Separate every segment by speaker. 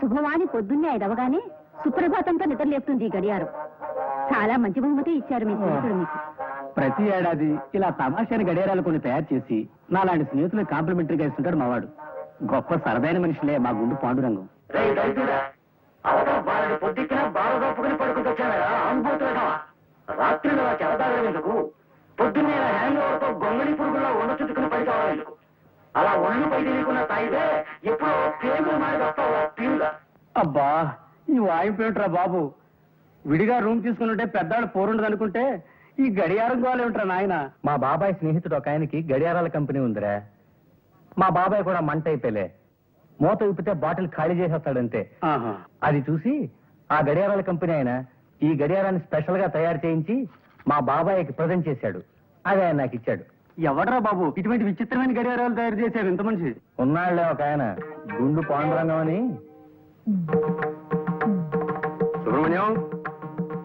Speaker 1: శుభవాణి పొద్దున్నే 5 అవగానే సుప్రభాతంతో నిద్ర లేపుతుంది ఈ గడియారం. చాలా మంచి బహుమతి ఇచ్చారు మీ స్నేహితుడు మీకు.
Speaker 2: ప్రతి ఏడాది ఇలా తమాషాని గడియారాలు కొన్ని తయారు చేసి నాలాంటి స్నేహితులు కాంప్లిమెంటరీగా ఇస్తుంటాడు మావాడు. గొప్ప సరదైన మనిషిలే మా గుండు పాండురంగం.
Speaker 3: పొద్దుకిన బాగా పడుకుంటొచ్చారా అనుభూతులుగా రాత్రి చెరదాగేందుకు పొద్దున్నే హ్యాంగ్తో గొంగళి పురుగుల్లో ఉండ చుట్టుకుని పడి కావాలెందుకు? అలా ఒళ్ళు పై తెలియకుండా తాగితే ఎప్పుడో పేగులు మారి వస్తావు తీరుగా.
Speaker 2: అబ్బా ఈ వాయింపేమిట్రా బాబు, విడిగా రూమ్ తీసుకున్నట్టే పెద్దాడు పోరుండదు అనుకుంటే ఈ గడియారం గోలేమిట్రా నాయన. మా బాబాయ్ స్నేహితుడు ఒక ఆయనకి గడియారాల కంపెనీ ఉందిరా. మా బాబాయ్ కూడా మంట అయిపోలే, మూత విప్పితే బాటిల్ ఖాళీ చేసేస్తాడంతే. అది చూసి ఆ గడియారాల కంపెనీ ఆయన ఈ గడియారాన్ని స్పెషల్ గా తయారు చేయించి మా బాబాయ్కి ప్రజెంట్ చేశాడు. అది ఆయన నాకు ఇచ్చాడు. ఎవడరా బాబు ఇటువంటి విచిత్రమైన గడియారాలు తయారు చేశారు ఇంత మంచి? ఉన్నాళ్లే ఒక ఆయన, గుండు పాండురంగం అని.
Speaker 3: సుబ్రహ్మణ్యం,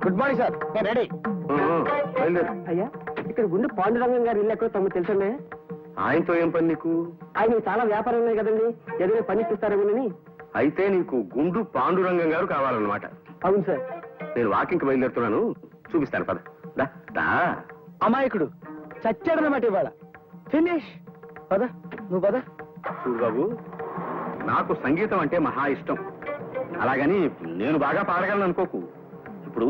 Speaker 2: గుడ్ మార్నింగ్ సార్, నేను రెడీ. అయ్యా, ఇక్కడ గుండు పాండురంగం గారి ఇల్లు ఎక్కడో తమకు తెలుసండి.
Speaker 3: ఆయనతో ఏం పని నీకు?
Speaker 2: ఆయన చాలా వ్యాపారం ఉన్నాయి కదండి, ఏదైనా పని ఇప్పిస్తారేమోనని.
Speaker 3: అయితే నీకు గుండు పాండురంగం గారు కావాలన్నమాట.
Speaker 2: అవును సార్.
Speaker 3: నేను వాకింగ్కి బయలుదేరుతున్నాను, చూపిస్తాను పద.
Speaker 2: అమాయకుడు చచ్చాడనమాట ఇవాళ. ఫినిష్. పద నువ్వు పద.
Speaker 3: చూడు బాబు, నాకు సంగీతం అంటే మహా ఇష్టం. అలాగని నేను బాగా పాడగలను అనుకోకు. ఇప్పుడు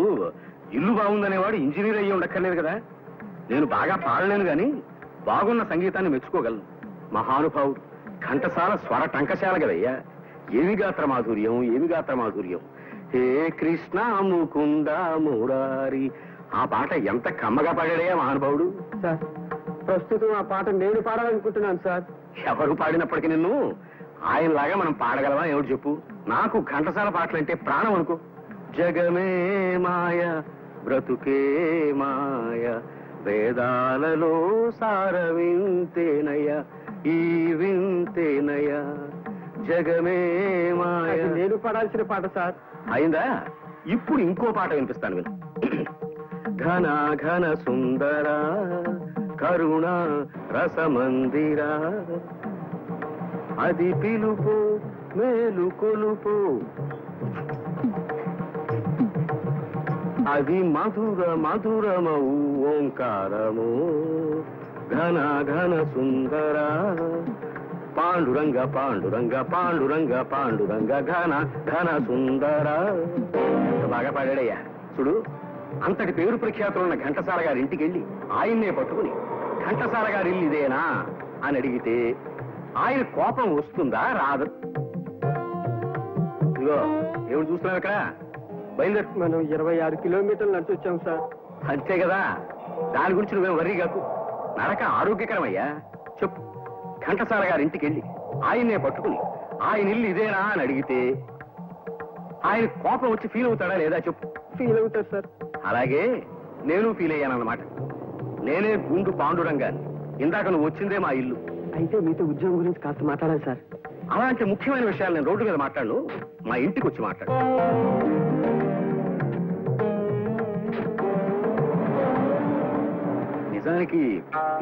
Speaker 3: ఇల్లు బాగుందనేవాడు ఇంజనీర్ అయ్యి ఉండక్కర్లేదు కదా. నేను బాగా పాడలేను గాని బాగున్న సంగీతాన్ని మెచ్చుకోగలను. మహానుభావుడు, ఘంటసాల స్వర టంకశాల కదయ్యా. ఏమి గాత్ర మాధుర్యం, ఏమి గాత్ర మాధుర్యం. హే కృష్ణ ముకుంద మురారి, ఆ పాట ఎంత కమ్మగా పాడాడయ్యా మహానుభావుడు.
Speaker 2: సార్, ప్రస్తుతం ఆ పాట నేను పాడాలనుకుంటున్నాను సార్.
Speaker 3: ఎవరు పాడినప్పటికీ నిన్ను ఆయనలాగా మనం పాడగలవా ఏమిటి చెప్పు? నాకు ఘంటసాల పాటలంటే ప్రాణం అనుకో. జగమే మాయ బ్రతుకే మాయ, వేదాలలో సార వింతేనయ, ఈ వింతేనయ. జగమే మాయ.
Speaker 2: నేను పాడాల్సిన పాట సార్.
Speaker 3: అయిందా? ఇప్పుడు ఇంకో పాట వినిపిస్తాను విను. ఘన ఘన సుందర కరుణ రసమందిర, అది పిలుపు మేలు కొలుపు, అది మధుర మధురమౌ ఓంకారము. ఘన ఘన సుందర పాండురంగ పాండురంగ పాండురంగ పాండురంగ ఘన ఘన సుందర. బాగా పాడాడయ్యా. చూడు, అంతటి పేరు ప్రఖ్యాతులున్న ఘంటసాల గారి ఇంటికి వెళ్ళి ఆయన్నే పట్టుకుని ఘంటసాల గారి ఇల్లు ఇదేనా అని అడిగితే ఆయన కోపం వస్తుందా రాదు? ఇదిగో ఏమిటి చూస్తున్నావు ఇక్కడ? బయలుదేరు.
Speaker 2: మనం 26 కిలోమీటర్లు నడిచి వచ్చాం సార్.
Speaker 3: అంతే కదా, దాని గురించి నువ్వేం వర్రీ కాకు. నడక ఆరోగ్యకరమయ్యా. చెప్పు, ఘంటసాల గారి ఇంటికి వెళ్ళి ఆయన్నే పట్టుకుని ఆయన ఇల్లు ఇదేనా అని అడిగితే ఆయన కోపం వచ్చి ఫీల్ అవుతాడా లేదా చెప్పు?
Speaker 2: ఫీల్ అవుతారు సార్.
Speaker 3: అలాగే నేను ఫీల్ అయ్యానన్నమాట. నేనే గుండు పాండురంగాన్ని. ఇందాక నువ్వు వచ్చిందే మా ఇల్లు.
Speaker 2: అయితే మీతో ఉద్యోగం గురించి కాస్త మాట్లాడాలి సార్.
Speaker 3: అలాంటి ముఖ్యమైన విషయాలు నేను రోడ్డు మీద మాట్లాడను, మా ఇంటికి వచ్చి మాట్లాడు. నిజానికి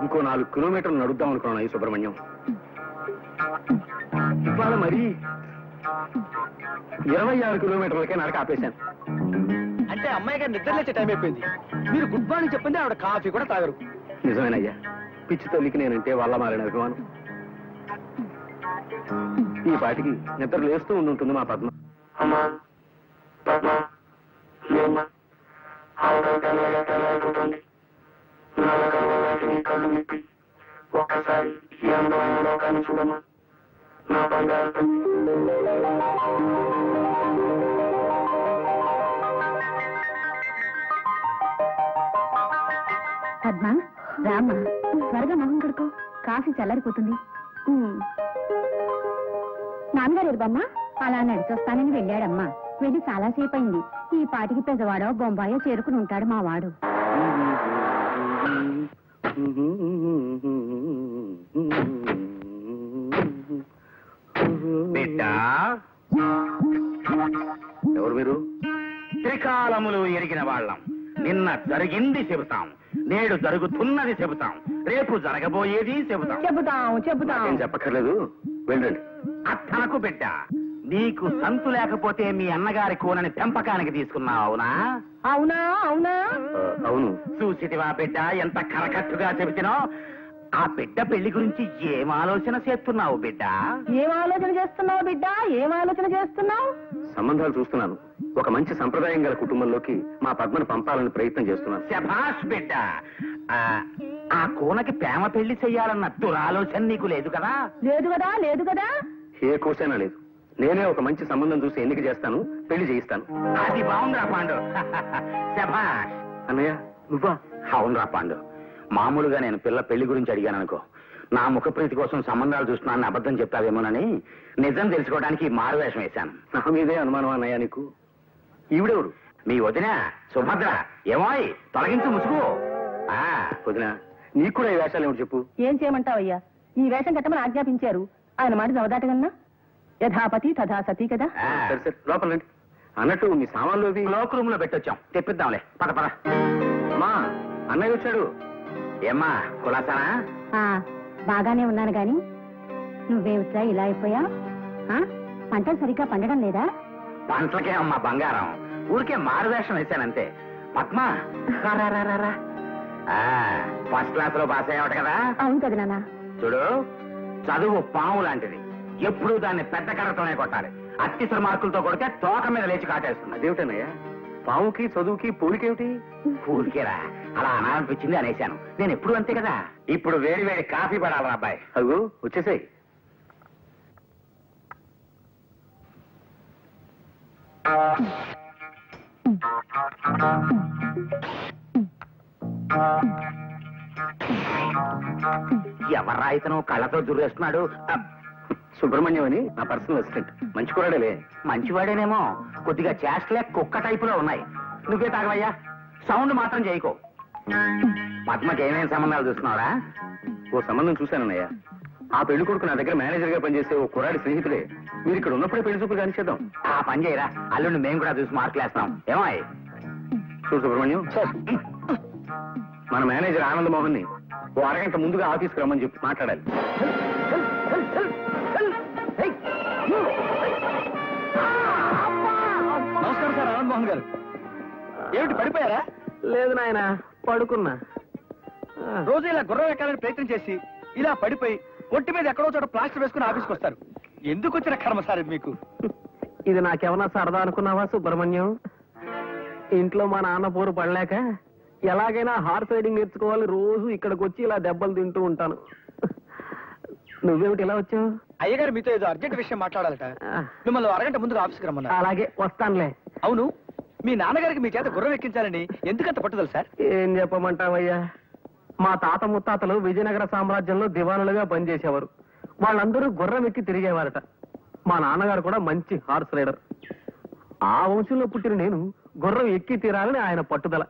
Speaker 3: ఇంకో 4 కిలోమీటర్లు నడుద్దాం అనుకున్నాను ఈ సుబ్రహ్మణ్యం. ఇవాళ మరి 26 కిలోమీటర్లకే నడక ఆపేశాను.
Speaker 2: అంటే అమ్మాయి గారు నిద్ర లేచే టైం అయిపోయింది. మీరు గుడ్ మార్నింగ్ చెప్పింది ఆవిడ కాఫీ కూడా తాగరు.
Speaker 3: నిజమేనయ్యా, పిచ్చి తల్లికి నేనంటే వల్ల మారిన అభిమానం. ఈ పాటికి నిద్ర లేస్తూ ఉంటుంది మా పద్మ. కళ్ళు విప్పి ఒక్కసారి ఈ అందమైన లోకాన్ని చూడమ్మా నా బంగారు.
Speaker 1: పద్మ, రామ్మ, త్వరగా మొహం కడుకో, కాఫీ చల్లారిపోతుంది. నాన్నగారు ఎరుబమ్మా అలా నడిచొస్తానని వెళ్ళాడమ్మా. వెళ్ళి చాలాసేపు అయింది. ఈ పాటికి పెద్దవాడో బొంబాయో చేరుకుని ఉంటాడు మా వాడు.
Speaker 3: ఎవరు మీరు?
Speaker 4: త్రికాలములు ఎరిగిన వాళ్ళం. నిన్న జరిగింది చెబుతాం, నేడు జరుగుతున్నది చెబుతాం, రేపు జరగబోయేది చెబుతాం.
Speaker 1: చెబుతాం
Speaker 3: ఏం చెప్పక్కర్లేదు, వెళ్ళండి.
Speaker 4: అత్తనకు బిడ్డ నీకు సంతు లేకపోతే మీ అన్నగారి కూనని పెంపకానికి తీసుకున్నావు, అవునా?
Speaker 1: అవునా అవునా
Speaker 3: అవును.
Speaker 4: చూసిటివా బిడ్డ ఎంత కరకట్టుగా చెబుతున్నా? ఆ బిడ్డ పెళ్లి గురించి ఏం ఆలోచన చేస్తున్నావు బిడ్డ?
Speaker 1: ఏం ఆలోచన చేస్తున్నావు బిడ్డ? ఏం ఆలోచన చేస్తున్నావు?
Speaker 3: సంబంధాలు చూస్తున్నాను. ఒక మంచి సంప్రదాయం గల కుటుంబంలోకి మా పద్మను పంపాలని ప్రయత్నం చేస్తున్నాను.
Speaker 4: శభాష్ బిడ్డ. ఆ కూనకి ప్రేమ పెళ్లి చెయ్యాలన్న దురాలోచన నీకు లేదు కదా?
Speaker 1: లేదు కదా లేదు కదా.
Speaker 3: ఏ కోసైనా లేదు. నేనే ఒక మంచి సంబంధం చూసి ఎన్నిక చేస్తాను, పెళ్లి చేయిస్తాను.
Speaker 4: అది బాగుందిరా పాండు. శభాష్.
Speaker 3: అన్నయ్య నువ్వా?
Speaker 4: అవునురా పాండు. మామూలుగా నేను పిల్ల పెళ్లి గురించి అడిగాను అనుకో, నా ముఖప్రీతి కోసం సంబంధాలు చూస్తున్నానని అబద్ధం చెప్తావేమోనని నిజం తెలుసుకోవడానికి మారువేషం వేశాను.
Speaker 3: నా మీదే అనుమానం అన్నయ్య నీకు. ఈవిడెవరు?
Speaker 4: మీ వదిన సుభద్ర. ఏమోయ్ తొలగించు ముసుగు.
Speaker 3: వదిన, నీకు కూడా ఈ వేషాలు ఏమిటి చెప్పు.
Speaker 1: ఏం చేయమంటావయ్యా? ఈ వేషం కట్టమని ఆజ్ఞాపించారు. ఆయన మాట చదవదాటగన్నా? యథాపతి తథా సతీ కదా.
Speaker 3: సరే సరే, లోపల రండి. అన్నట్టు మీ సామాన్లు అవి
Speaker 4: లోక్ రూమ్ లో పెట్టొచ్చాం, తెప్పిద్దాంలే. పద పద.
Speaker 3: మా అన్నయ్య వచ్చాడు.
Speaker 4: ఏమ్మా కులాసానా?
Speaker 1: బాగానే ఉన్నాను గాని నువ్వేమిట్రా ఇలా అయిపోయా? పంటలు సరిగ్గా పండడం లేదా?
Speaker 4: పంటలకే అమ్మా బంగారం, ఊరికే మారువేషం వేశానంతే. పద్మ రా, రా, రా, రా. ఫస్ట్ క్లాస్ లో పాస్ అయ్యావట కదా?
Speaker 1: అవును కదా నాన్న.
Speaker 4: చూడు, చదువు పాము లాంటిది. ఎప్పుడూ దాన్ని పెద్ద కర్రతోనే కొట్టాలి. అత్యవసర మార్కులతో కొడితే తోక మీద లేచి కాటేస్తుంది.
Speaker 3: అదేమిటన్నయ్య, పాముకి చదువుకి పోలికేమిటి?
Speaker 4: ఊరికేరా, అలా అనాలనిపించింది అనేశాను. నేను ఎప్పుడు అంతే కదా. ఇప్పుడు వేడి వేడి కాఫీ పడాలి అబ్బాయి.
Speaker 3: అగు వచ్చేసాయి.
Speaker 4: ఎవర్రా ఇతను కళ్ళతో దుర్రేస్తున్నాడు?
Speaker 3: సుబ్రహ్మణ్యం అని నా పర్సనల్ అసిస్టెంట్. మంచి కూడాడేలే.
Speaker 4: మంచివాడేనేమో, కొద్దిగా చేష్టలే కుక్క టైపులో ఉన్నాయి. నువ్వే తాగవయ్యా, సౌండ్ మాత్రం చేయకో. పద్మకి ఏమేమి సంబంధాలు చూస్తున్నావురా?
Speaker 3: ఓ సంబంధం చూశానన్నయ్య. ఆ పెళ్లి కొడుకు నా దగ్గర మేనేజర్ గా పనిచేసే ఓ కుర్రాడి స్నేహితుడే. మీరు ఇక్కడ ఉన్నప్పుడే పెళ్లి చూపులు కానిచేద్దాం.
Speaker 4: ఆ పని చేయరా, అల్లుండి మేము కూడా చూసి మార్కులేస్తాం. ఏమాయ్?
Speaker 3: చూడు సుబ్రహ్మణ్యం, మన మేనేజర్ ఆనంద్ మోహన్ ని ఓ అరగంట ముందుగా ఆఫీస్కి రమ్మని చెప్పి మాట్లాడాలి.
Speaker 2: నమస్కారం సార్, ఆనంద్ మోహన్ గారు. ఏమిటి పడిపోయారా?
Speaker 3: లేదు నాయన, పడుకున్నా.
Speaker 2: రోజు ఇలా గుర్రం ఎక్కాలని ప్రయత్నం చేసి ఇలా పడిపోయి ఒంటి మీద ఎక్కడో చోట ప్లాస్టర్ వేసుకుని ఆఫీస్కి వస్తారు. ఎందుకు వచ్చిన కర్మ సార్ ఇది మీకు?
Speaker 3: ఇది నాకేమన్నా సరదా అనుకున్నావా సుబ్రహ్మణ్యం? ఇంట్లో మా నాన్న పోరు పడలేక ఎలాగైనా హార్స్ రైడింగ్ నేర్చుకోవాలి, రోజు ఇక్కడికి వచ్చి ఇలా దెబ్బలు తింటూ ఉంటాను. నువ్వేమిటి ఇలా వచ్చావు?
Speaker 2: అయ్యగారు మీతో ఏదో అర్జెంట్ విషయం మాట్లాడాలట. మిమ్మల్ని అరగంట ముందుగా ఆఫీస్కి రమ్మన్నారు.
Speaker 3: అలాగే వస్తానులే.
Speaker 2: అవును, మీ నాన్నగారికి మీ చేత గుర్రం ఎక్కించాలని ఎందుకంత పట్టుదల సార్?
Speaker 3: ఏం చెప్పమంటావయ్యా, మా తాత ముత్తాతలు విజయనగర సామ్రాజ్యంలో దివానులుగా పనిచేసేవారు. వాళ్ళందరూ గుర్రం ఎక్కి తిరిగేవారట. మా నాన్నగారు కూడా మంచి హార్స్ రైడర్. ఆ వంశంలో పుట్టిన నేను గుర్రం ఎక్కి తీరాలని ఆయన పట్టుదల.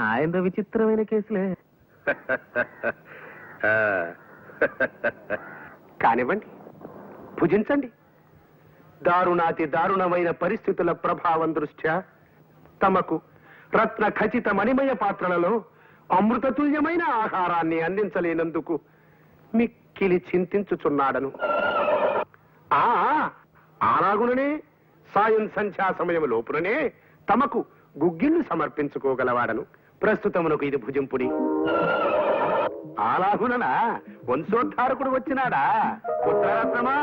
Speaker 3: ఆయన విచిత్రమైన కేసులే.
Speaker 5: కానివ్వండి, భుజించండి. దారుణాతి దారుణమైన పరిస్థితుల ప్రభావం దృష్ట్యా తమకు రత్న ఖచ్చిత మణిమయ పాత్రలలో అమృతతుల్యమైన ఆహారాన్ని అందించలేనందుకు మిక్కిలి చింతించుచున్నాడను. అలాగుననే సాయం సంధ్యా సమయం లోపుననే తమకు గుగ్గిళ్లు సమర్పించుకోగలవాడను. ప్రస్తుతమునకు ఇది భుజింపుడి. అలాగుననా వంశోద్ధారకుడు వచ్చినాడా? పుత్రరత్నమా,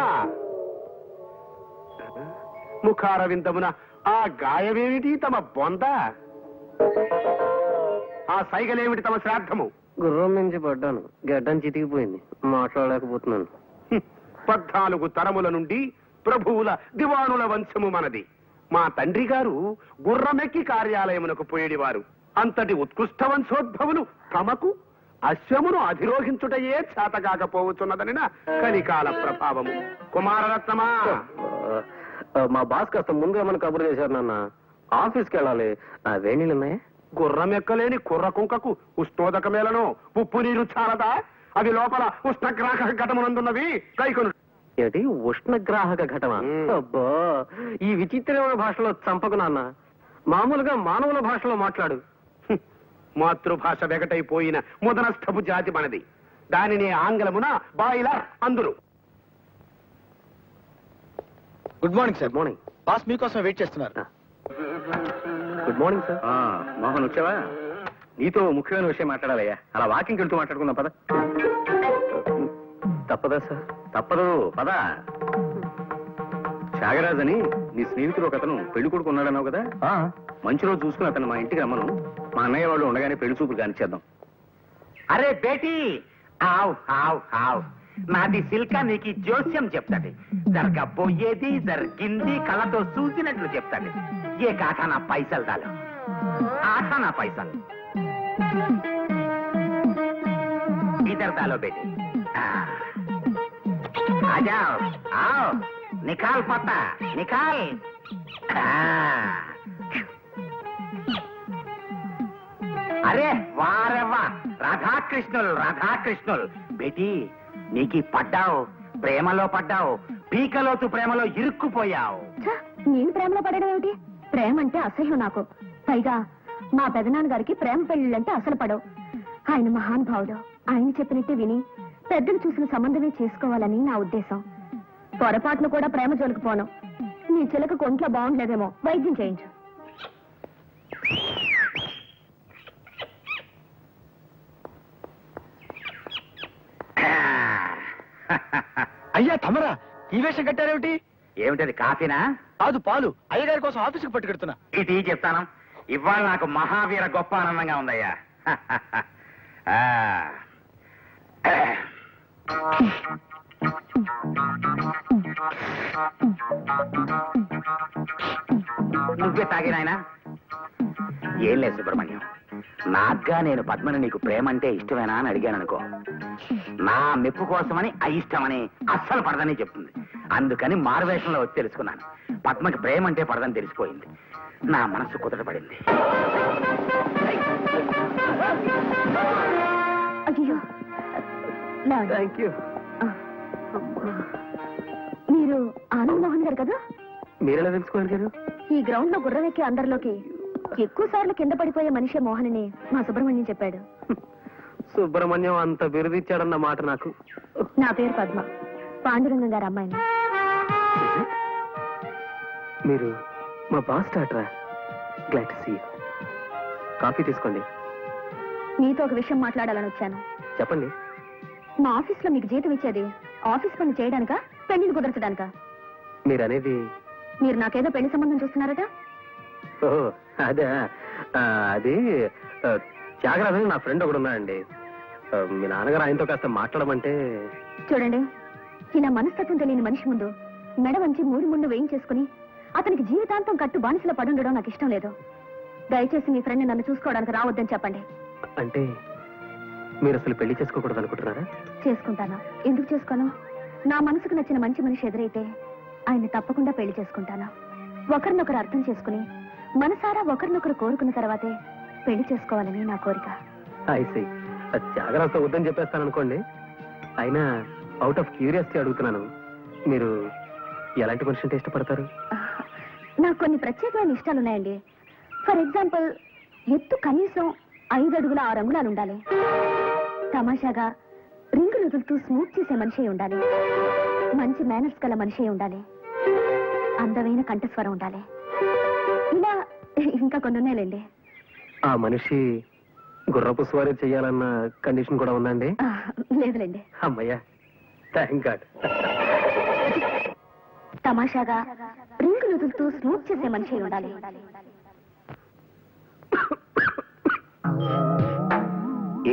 Speaker 5: ముఖారవిందమున ఆ గాయమేమిటి తమ బొంద? ఆ సైగలేమిటి తమ శ్రాద్ధము?
Speaker 3: గుర్రం నుంచి పడ్డాను, గడ్డం చితికిపోయింది, మాట్లాడలేకపోతున్నాను.
Speaker 5: 14 తరముల నుండి ప్రభువుల దివానుల వంశము మనది. మా తండ్రి గారు గుర్రమెక్కి కార్యాలయమునకు పోయేడివారు. అంతటి ఉత్కృష్ట వంశోద్భవులు తమకు అశ్వమును అధిరోహించుటయే చేతగాకపోవచ్చున్నదనిన కలికాల ప్రభావము. కుమారరత్నమా,
Speaker 3: మా బాస్ కాస్త ముందుగా మన కబురు చేశారు నాన్న. ఆఫీస్కి వెళ్ళాలి. వేణీలున్నాయా?
Speaker 5: గుర్రమెక్కలేని కుర్ర కుంకకు ఉష్ణోదకమేలను ఉప్పు నీరు చాలదా? అవి లోపల ఉష్ణగ్రాహక ఘటమునందున్నవి. కైకొను.
Speaker 3: ఏమిటి ఉష్ణగ్రాహక ఘటన? అబ్బా, ఈ విచిత్రమైన భాషలో చంపకు నాన్న. మామూలుగా మానవుల భాషలో మాట్లాడు.
Speaker 5: మాతృభాష వెగటైపోయిన ముదనస్థపు జాతి మనది. దానిని ఆంగ్లమున బాయిలర్ అందురు.
Speaker 6: Good morning sir.
Speaker 5: Morning.
Speaker 6: Boss మీకోసం వెయిట్ చేస్తున్నారు.
Speaker 5: Good morning sir.
Speaker 3: మోహన్ వచ్చావా? నీతో ముఖ్యమైన విషయం మాట్లాడాలయ్యా. అలా వాకింగ్ వెళ్తూ మాట్లాడుకుందాం పద.
Speaker 5: తప్పదా సార్?
Speaker 3: తప్పదు పద. త్యాగరాజ్ అని నీ స్నేహితుడు ఒక అతను పెళ్లి కొడుకు ఉన్నాడన్నావు కదా, మంచి రోజు చూసుకుని అతను మా ఇంటికి రమ్మను. మా అన్నయ్య వాళ్ళు ఉండగానే పెళ్లి చూపులు కానిచ్చేద్దాం.
Speaker 4: అరే బేటీ, ఆవ్ ఆవ్ ఆవ్. నాది సిల్కా నీకు జోస్యం చెప్తాది. జరగబోయేది జరిగింది కళ్ళతో చూసినట్లు చెప్తాది. ఏ కాఠానా పైసలు దాలు, ఆఠానా పైసలు ఇద్దరు దాలో బేటీ. ఆజావ్ ఆవ్, నికాల్ పత్తా నికాల్. అరే వారెవ్వా, రాధాకృష్ణులు రాధాకృష్ణులు. బేటీ నీకు పడ్డావు, ప్రేమలో పడ్డావు, పీకలోతు ప్రేమలో ఇరుక్కుపోయావు.
Speaker 1: ఛ, నేను ప్రేమలో పడడం ఏమిటి? ప్రేమ అంటే అసహ్యం నాకు. పైగా మా పెదనాన్న గారికి ప్రేమ పెళ్లిళ్ళంటే అసలు పడవు. ఆయన మహానుభావుడు. ఆయన చెప్పినట్టే విని పెద్దలు చూసిన సంబంధమే చేసుకోవాలని నా ఉద్దేశం. పొరపాటును కూడా ప్రేమ జోలికి పోను. నీ చిలక కొంట్లో బాగుండలేదేమో, వైద్యం చేయించు.
Speaker 6: అయ్యా తమరా, ఈ వేషం కట్టారేమిటి?
Speaker 4: ఏమిటది, కాఫీనా?
Speaker 6: కాదు, పాలు. అయ్యగారి కోసం ఆఫీసుకు పట్టుకెడుతున్నా.
Speaker 4: ఇది చెప్తాను. ఇవాళ నాకు మహావీర గొప్ప ఆనందంగా ఉందయ్యా. ఆ. నువ్వే తాగినాయనా? ఏం లేదు సుబ్రహ్మణ్యం, నాగ్గా నేను పద్మని నీకు ప్రేమ అంటే ఇష్టమేనా అని అడిగాను అనుకో, నా మెప్పు కోసమని అయిష్టమని అస్సలు పడదని చెప్తుంది. అందుకని మారువేషంలో వచ్చి తెలుసుకున్నాను. పద్మకి ప్రేమ అంటే పడదని తెలిసిపోయింది. నా మనసు కుదరపడింది.
Speaker 1: అయ్యో,
Speaker 5: థ్యాంక్ యూ.
Speaker 1: మీరు ఆనంద్ మోహన్ గారు కదా?
Speaker 5: మీరెలా తెలుసుకోగలిగారు?
Speaker 1: ఈ గ్రౌండ్ లో గుర్రం ఎక్కి అందరిలోకి ఎక్కువ సార్లు కింద పడిపోయే మనిషే మోహన్ అని మా సుబ్రహ్మణ్యం చెప్పాడు.
Speaker 5: సుబ్రహ్మణ్యం అంత బిరుదిచ్చాడన్న మాట నాకు.
Speaker 1: నా పేరు పద్మ, పాండురంగం గారు అమ్మాయిని.
Speaker 5: మీరు మా బాస్ డాక్టరా? Glad to see you. Coffee తీసుకోండి.
Speaker 1: మీతో ఒక విషయం మాట్లాడాలని వచ్చాను.
Speaker 5: చెప్పండి.
Speaker 1: మా ఆఫీస్ లో మీకు జీతం ఇచ్చేది ఆఫీస్ పని చేయడానికా, పెళ్లిని కుదర్చడానికా?
Speaker 5: మీరు అనేది?
Speaker 1: మీరు నాకేదో పెళ్లి సంబంధం చూస్తున్నారట.
Speaker 5: ఓ అదే, అది త్యాగరాజు నా ఫ్రెండ్ ఒకడు ఉన్నాడండి. మీ నాన్నగారు ఆయనతో కాస్త మాట్లాడమంటే.
Speaker 1: చూడండి, ఇలా మనస్తత్వం తెలియని మనిషి ముందు మెడ వంచి మూడు ముందు వేయించేసుకుని అతనికి జీవితాంతం కట్టు బానిసలో పడుండడం నాకు ఇష్టం లేదు. దయచేసి మీ ఫ్రెండ్ నన్ను చూసుకోవడానికి రావద్దని చెప్పండి.
Speaker 5: అంటే మీరు అసలు పెళ్లి చేసుకోకూడదు అనుకుంటున్నారా?
Speaker 1: చేసుకుంటాను. ఎందుకు చేసుకోను? నా మనసుకు నచ్చిన మంచి మనిషి ఎదురైతే ఆయన్ని తప్పకుండా పెళ్లి చేసుకుంటాను. ఒకరినొకరు అర్థం చేసుకుని మనసారా ఒకరినొకరు కోరుకున్న తర్వాతే పెళ్లి చేసుకోవాలని నా కోరిక.
Speaker 5: ఐసీ. త్యాగరాజుతో వద్దని చెప్పేస్తాను అనుకోండి. అయినా అవుట్ ఆఫ్ క్యూరియాసిటీ అడుగుతున్నాను, మీరు ఎలాంటి మనిషి అంటే ఇష్టపడతారు?
Speaker 1: నాకు కొన్ని ప్రత్యేకమైన ఇష్టాలున్నాయండి. ఫర్ ఎగ్జాంపుల్, ఎత్తు కనీసం 5 అడుగుల 6 అంగుళాలు ఉండాలి. తమాషాగా రింగులు వదులుతూ స్మూత్ చేసే మనిషి ఉండాలి. మంచి మేనర్స్ గల మనిషి ఉండాలి. అందమైన కంఠస్వరం ఉండాలి. ఇలా ఇంకా కొన్ని ఉన్నాయిలేండి.
Speaker 5: ఆ మనిషి గుర్రపు స్వారీ చేయాలన్న కండిషన్ కూడా ఉందండి?
Speaker 1: లేదులేండి.
Speaker 5: అమ్మయ్యా, థ్యాంక్ గాడ్.
Speaker 1: తమాషాగా రింగులు వదులుతూ స్మూత్ చేసే మనిషి ఉండాలి.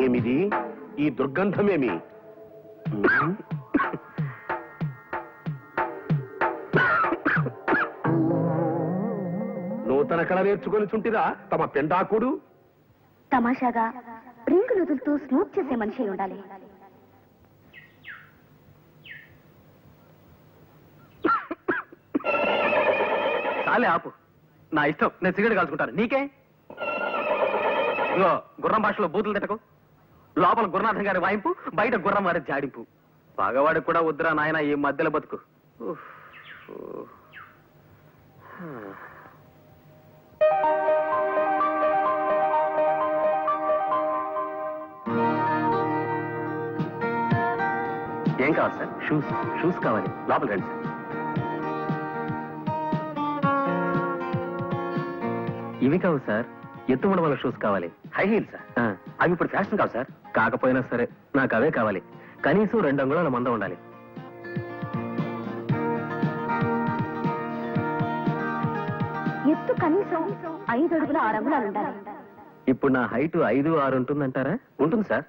Speaker 5: ఏమిది ఈ దుర్గంధమేమి? నూతన కళ నేర్చుకొని చుంటిరా తమ పెండాకుడు?
Speaker 1: తమాషాగా రింగులు వదులుతూ స్మూత్ చేసే మనిషి ఉండాలి.
Speaker 2: చాలే ఆపు. నా ఇష్టం, నేను సిగరెట్ కాల్చుకుంటాను. నీకే? ఇగో, గుర్రం భాషలో బూతులు తిట్టకు. లోపల గురునాథం గారి వాయింపు, బయట గుర్రం వారి జాడింపు. పగవాడికి కూడా వద్దురా నాయన ఈ మధ్యలో బతుకు. ఏం కావాలి సార్? షూస్ కావాలి. లోపల రండి సార్.
Speaker 5: ఇవి కావు సార్, ఎత్తు ముడమల షూస్ కావాలి.
Speaker 4: హై హీల్స్
Speaker 5: ఆ,
Speaker 4: అవి ఇప్పుడు ఫ్యాషన్ కావు సార్.
Speaker 5: కాకపోయినా సరే నాకు అవే కావాలి. కనీసం 2 అంగుళాల మందం ఉండాలి.
Speaker 1: ఎత్తు కనీసం 5 అడుగుల 6 అంగుళాలు ఉండాలి.
Speaker 5: ఇప్పుడు నా హైట్ 5, 6 ఉంటుందంటారా?
Speaker 4: ఉంటుంది సార్.